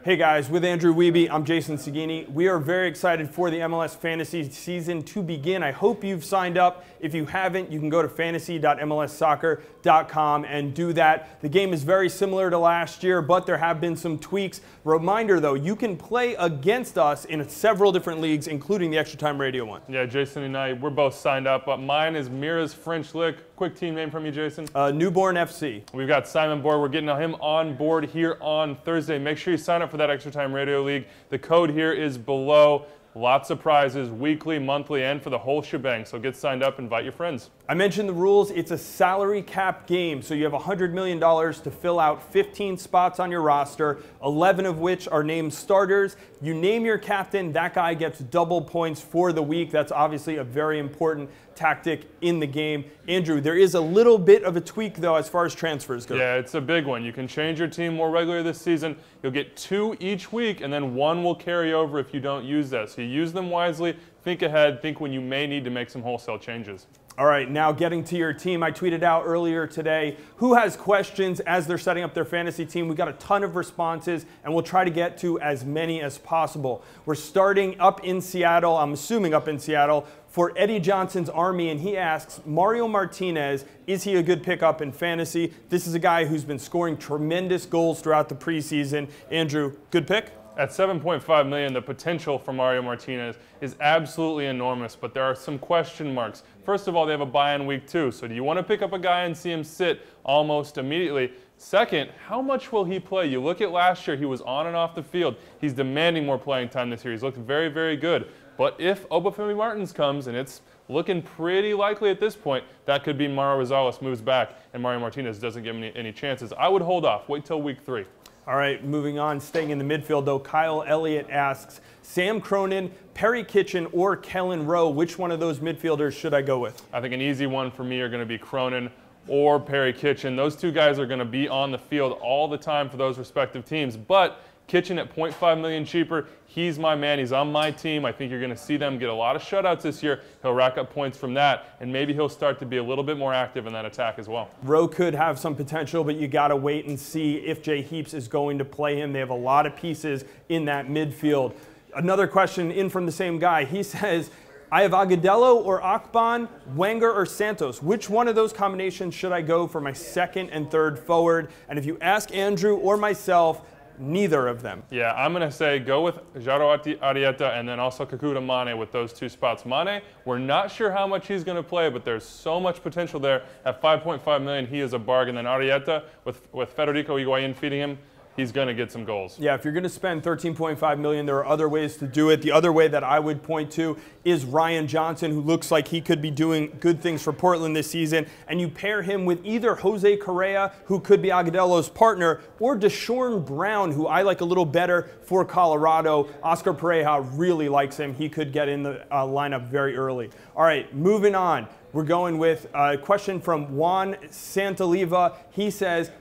Hey guys, with Andrew Wiebe, I'm Jason Saghini. We are very excited for the MLS Fantasy season to begin. I hope you've signed up. If you haven't, you can go to fantasy.mlssoccer.com and do that. The game is very similar to last year, but there have been some tweaks. Reminder though, you can play against us in several different leagues, including the Extra Time Radio one. Yeah, Jason and I, we're both signed up, but mine is Mira's French Lick. Quick team name from you, Jason? Newborn FC. We've got Simon Board. We're getting him on board here on Thursday. Make sure you sign up for that Extra Time Radio League. The code here is below. Lots of prizes, weekly, monthly, and for the whole shebang. So get signed up, invite your friends. I mentioned the rules. It's a salary cap game, so you have $100 million to fill out 15 spots on your roster, 11 of which are named starters. You name your captain, that guy gets double points for the week. That's obviously a very important tactic in the game. Andrew, there is a little bit of a tweak, though, as far as transfers go. Yeah, it's a big one. You can change your team more regularly this season. You'll get 2 each week, and then 1 will carry over if you don't use that. So you use them wisely. Think ahead. Think when you may need to make some wholesale changes. All right, now getting to your team. I tweeted out earlier today who has questions as they're setting up their fantasy team. We got a ton of responses, and we'll try to get to as many as possible. We're starting up in Seattle, I'm assuming up in Seattle, for Eddie Johnson's Army, and he asks, Mario Martinez, is he a good pickup in fantasy? This is a guy who's been scoring tremendous goals throughout the preseason. Andrew, good pick? At $7.5 million, the potential for Mario Martinez is absolutely enormous, but there are some question marks. First of all, they have a bye in week 2, so do you want to pick up a guy and see him sit almost immediately? Second, how much will he play? You look at last year, he was on and off the field. He's demanding more playing time this year. He's looked very, very good. But if Obafemi Martins comes, and it's looking pretty likely at this point, that could be Mauro Rosales moves back and Mario Martinez doesn't give him any chances. I would hold off. Wait till week 3. All right, moving on, staying in the midfield, though, Kyle Elliott asks, Sam Cronin, Perry Kitchen, or Kellen Rowe, which one of those midfielders should I go with? I think an easy one for me are going to be Cronin or Perry Kitchen. Those 2 guys are going to be on the field all the time for those respective teams, but Kitchen at $0.5 million cheaper, he's my man. He's on my team. I think you're going to see them get a lot of shutouts this year. He'll rack up points from that, and maybe he'll start to be a little bit more active in that attack as well. Rowe could have some potential, but you got to wait and see if Jay Heaps is going to play him. They have a lot of pieces in that midfield. Another question in from the same guy. He says, I have Agudelo or Akban, Wenger or Santos. Which one of those combinations should I go for my second and third forward? And if you ask Andrew or myself, neither of them. Yeah, I'm going to say go with Jairo Arrieta and then also Kekuta Mane with those 2 spots. Mane, we're not sure how much he's going to play, but there's so much potential there. At $5.5 million, he is a bargain. Then Arrieta, with Federico Higuain feeding him, he's going to get some goals. Yeah, if you're going to spend $13.5 million, there are other ways to do it. The other way that I would point to is Ryan Johnson, who looks like he could be doing good things for Portland this season. And you pair him with either Jose Correa, who could be Agudelo's partner, or Deshaun Brown, who I like a little better for Colorado. Oscar Pereja really likes him. He could get in the lineup very early. All right, moving on. We're going with a question from Juan Santaliva. He says,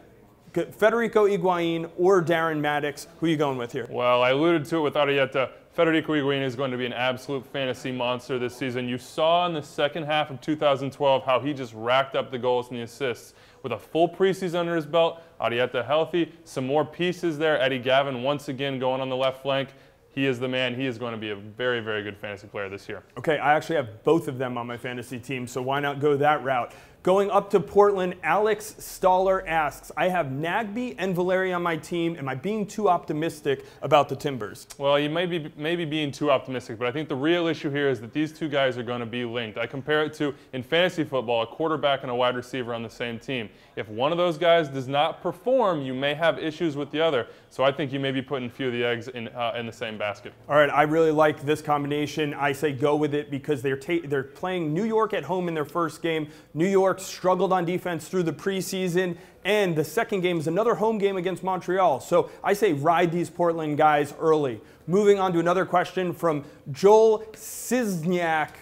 Federico Higuain or Darren Maddox, who are you going with here? Well, I alluded to it with Arrieta. Federico Higuain is going to be an absolute fantasy monster this season. You saw in the second half of 2012 how he just racked up the goals and the assists. With a full preseason under his belt, Arrieta healthy, some more pieces there. Eddie Gavin once again going on the left flank. He is the man. He is going to be a very, very good fantasy player this year. Okay, I actually have both of them on my fantasy team, so why not go that route? Going up to Portland, Alex Staller asks, I have Nagbe and Valeri on my team. Am I being too optimistic about the Timbers? Well, you may be being too optimistic, but I think the real issue here is that these 2 guys are going to be linked. I compare it to, in fantasy football, a quarterback and a wide receiver on the same team. If one of those guys does not perform, you may have issues with the other. So I think you may be putting a few of the eggs in the same basket. All right, I really like this combination. I say go with it because they're playing New York at home in their first game. New York struggled on defense through the preseason, and the second game is another home game against Montreal. So I say ride these Portland guys early. Moving on to another question from Joel Sizniak.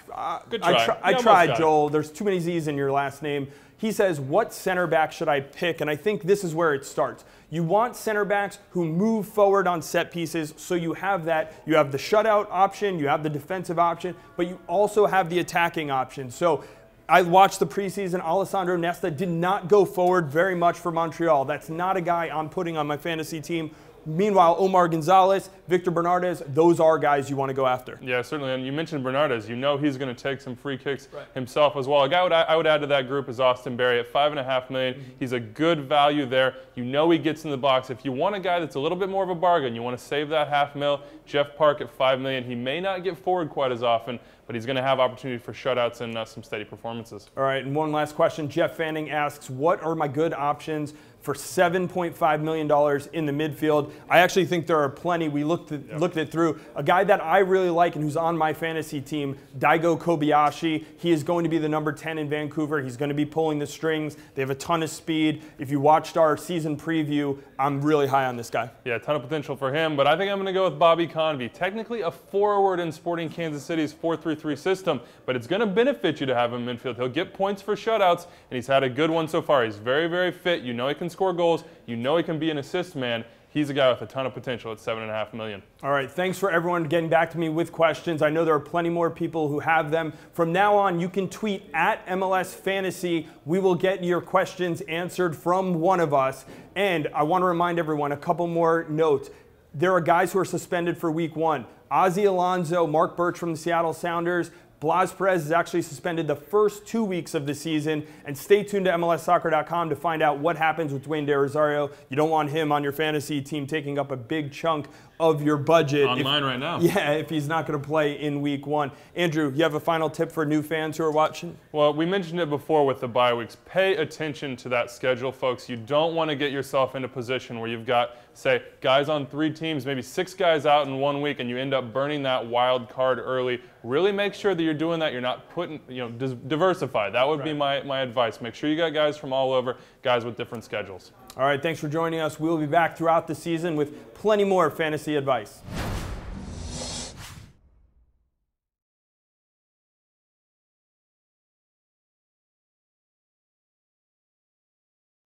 Good try. I tried, Joel. There's too many Z's in your last name. He says, what center back should I pick? And I think this is where it starts. You want center backs who move forward on set pieces, so you have that. You have the shutout option, you have the defensive option, but you also have the attacking option. So I watched the preseason. Alessandro Nesta did not go forward very much for Montreal. That's not a guy I'm putting on my fantasy team. Meanwhile, Omar Gonzalez, Victor Bernardes, those are guys you want to go after. Yeah, certainly. And you mentioned Bernardes. You know he's going to take some free kicks himself as well. A guy I would add to that group is Austin Berry at $5.5 million. He's a good value there. You know he gets in the box. If you want a guy that's a little bit more of a bargain, you want to save that $5 million, Jeff Park at $5 million. He may not get forward quite as often, but he's going to have opportunity for shutouts and some steady performances. All right, and one last question. Jeff Fanning asks, what are my good options for $7.5 million in the midfield? I actually think there are plenty. We looked it through. A guy that I really like and who's on my fantasy team, Daigo Kobayashi. He is going to be the number 10 in Vancouver. He's going to be pulling the strings. They have a ton of speed. If you watched our season preview, I'm really high on this guy. Yeah, a ton of potential for him, but I think I'm going to go with Bobby Convey. Technically a forward in Sporting Kansas City's 4-3-3 system, but it's going to benefit you to have him in midfield. He'll get points for shutouts, and he's had a good one so far. He's very, very fit. You know he can score goals. You know he can be an assist man. He's a guy with a ton of potential at $7.5 million. All right, thanks for everyone getting back to me with questions. I know there are plenty more people who have them. From now on, you can tweet at MLS Fantasy. We will get your questions answered from one of us. And I want to remind everyone a couple more notes. There are guys who are suspended for week 1. Ozzie Alonso, Mark Birch from the Seattle Sounders, Blas Perez is actually suspended the first 2 weeks of the season. And stay tuned to MLSsoccer.com to find out what happens with Dwayne De Rosario. You don't want him on your fantasy team taking up a big chunk of your budget. On mine right now. Yeah, if he's not going to play in week 1. Andrew, you have a final tip for new fans who are watching? Well, we mentioned it before with the bye weeks. Pay attention to that schedule, folks. You don't want to get yourself in a position where you've got, say, guys on 3 teams, maybe 6 guys out in 1 week, and you end up burning that wild card early. Really make sure that you're doing that. You're not putting, diversify. That would be my advice. Make sure you got guys from all over, guys with different schedules. All right, thanks for joining us. We'll be back throughout the season with plenty more fantasy advice.